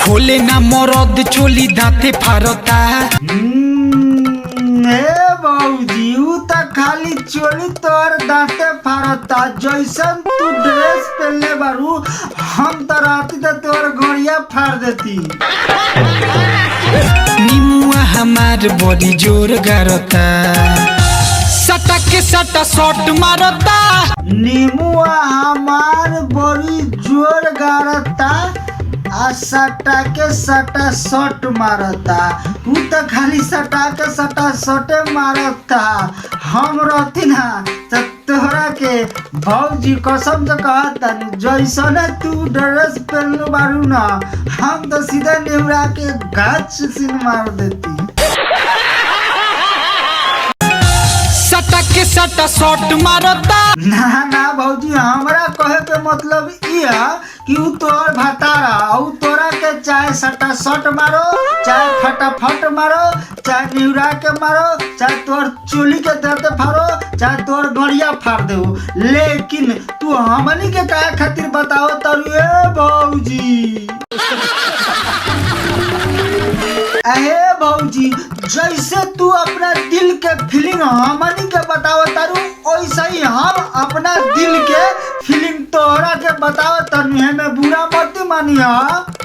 खोले ना मरद चोली दाते फारता। बाबूजी ऊ त खाली चोली तोर दाते फारता। जैसन तू ड्रेस पहनले बारू हम तो राती तो तोर गोड़िया फाड़ देती। निमुआ हमार बड़ी जोर गारता, सटा के सटा शॉट मारता। निमुआ हमार बड़ी जोर गारता आ सटा के सटा शॉट मारता। तू तो खाली सटा के सटा शॉटे मारता। हम रहती ना तो तोहरा के भौजी कसम से कहता जैसने तू ड्रेस पहनलू बारू ना हम तो सीधे निहुरा के गाछ सीन मार देती। सटा के सटा शॉट मारता। ना भौजी हमरा कहे के मतलब ई है कि ऊ तोर भतारा ऊ तोरा के चाहे सटा शॉट मारो, चाहे फटाफट मारो, चाहे निहुरा के मारो, चाहे तोर चोली के दर्द फाड़ो, चाहे तोर गड़िया फाड़ दे। लेकिन तू हमनी के काहे खातिर बताओ तारू ए भौजी। अहे भौजी जैसे तू अपना दिल के फीलिंग हमनी के बताओ तारू वैसे ही हम अपना दिल के फीलिंग तोहरा के बताओ तनु में बुरा मत मानिया।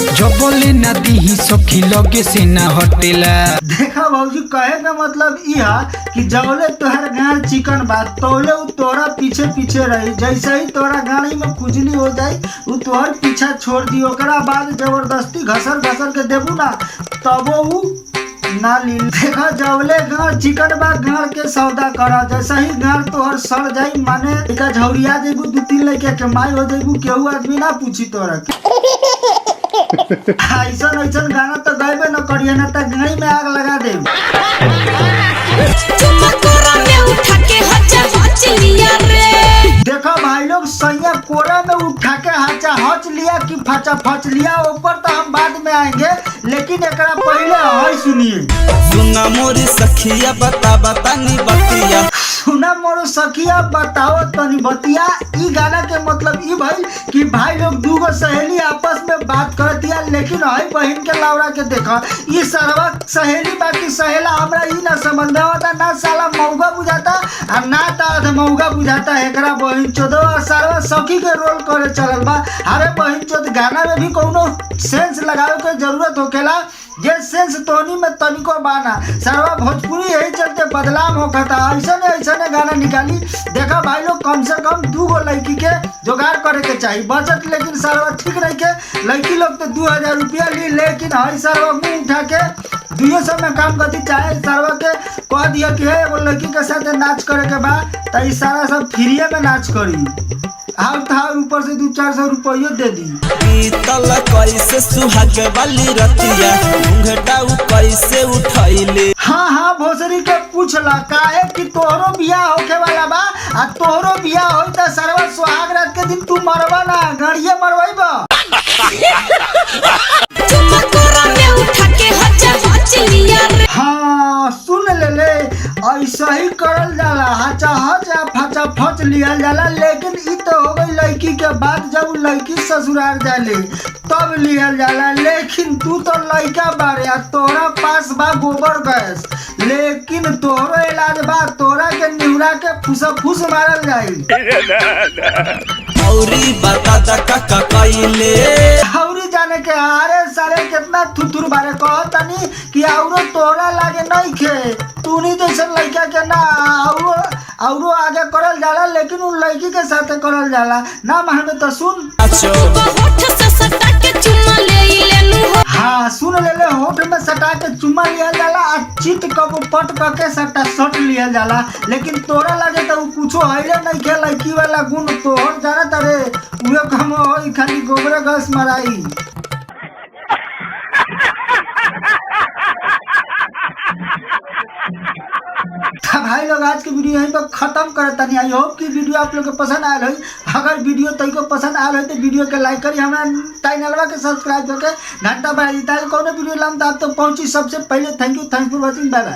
जब बोले ना दी सखी लगे से ना हटेला। देखा भौजी कहे का मतलब इहा कि जौले तोहर गाड़ चिकन बात तौले उ तोरा पीछे पीछे रही। जैसे ही तोरा गाड़ी में खुजली हो जाई उ तोहर पीछा छोड़ दी। ओकरा बाद जबरदस्ती घसर के देबू ना तबो उ ना ली। देखा जौले गाड़ चिकन बा गाड़ के सौदा करा। जैसे ही गाड़ तोहर सड़ जाई माने एक झौरिया जेबू 2-3 लड़के के माई हो जेबू केहू आदमी ना पूछी तोरा के। ऐसा गाना तो गायबे न करिए ना तो गाड़ी में आग लगा दे। देखो भाई लोग सैया कोरा में उठा के हाचा हच लिया कि फचा फच लिया ऊपर तो हम बाद में आएंगे, लेकिन एकरा पहले है सुनिए। सुना मोरी सखिया बता नी बतिया। सुना मोर सखिया बताओ तनी बतिया। ई गाना के मतलब ई भाई कि भाई लोग दूगो सहेली आपस में बात कर दिया, लेकिन हई बहन के लौड़ा के देखा ई सरवा सहेली बाकी सहेला हमरा ई ना संबंध होता ना साला मौगा बुझाता और ना ताद मौगा बुझाता। एकरा बहन चोदवा सरवा सखी के रोल करे चलल बा। अरे बहन चोद गाना में भी कोनो सेंस लगावे के जरूरत होखेला। ये सेंस तोनी में तनिको बाना सरवा भोजपुरी यही चलते बदलाव होता। ऐसा गाना निकाली। देखा भाई लोग कम से कम 2 लड़की के जुगाड़ करे के चाहिए बचत, लेकिन सरवा ठीक नहीं के लड़की लोग तो 2000 रुपया ली, लेकिन हई सरवा मुँह उठा के 200 में काम करती। चाहे सरवा के कह दिया कि है वो लड़की के साथ नाच करे के बाद तो सारा सब फ्रीए में नाच करी। हाल ऊपर से 200-400 रुपये दे दी। पीतल कैसे सुहाग वाली रतिया घुंघटा कैसे उठैले। हाँ भोसरी के पूछला काहे कि तोहरो बियाह होखे वाला बा आ तोहरो बियाह होई त सरवा सुहाग रात के दिन तू मरवा ना गाड़िए मरवाइबा। हाँ सुन ले ऐसा ही करल जाला हाचा हचा फचा फच लिया जाला। लेकिन ई तो हो गई लड़की के बाद जब लड़की ससुराल जाले तब लिया जाला। लेकिन तू तो लड़का बारे आ तोरा पास बा गोबर गैस, लेकिन तोहरो इलाज बा तोरा के निहुरा के फुस मारल जाई। औरी बता का कइले औरी जाने के अरे सारे कितना थुथुर बारे कहतनी कि औरो तोरा लागे नहीं खे तू नहीं जैसन लड़का के ना औरो आगे करल जाला, लेकिन उन लड़की के साथ करल जाला ना माने तो सुन। हाँ सुन ले होठ में सटा के चुम्मा लिया जाला आ चित कब पट के सटा शॉट लिया जाला। लेकिन तोरा लगे तो कुछो हइले नहीं के लड़की वाला गुण तोहर जाना तारे उहे कम होई खाली गोबरे गैस मराई। भाई लोग आज के वीडियो यहीं पर खत्म करता नहीं। आई होप कि वीडियो आप लोग को पसंद आयल हो। अगर वीडियो तई को पसंद आयल हो तो वीडियो के लाइक करी, हमारा चैनलवा के सब्सक्राइब करके घंटा बजा दी ताकि कोनो वीडियो लाम तो आप तो पहुंची सबसे पहले। Thank you for watching. Bye by.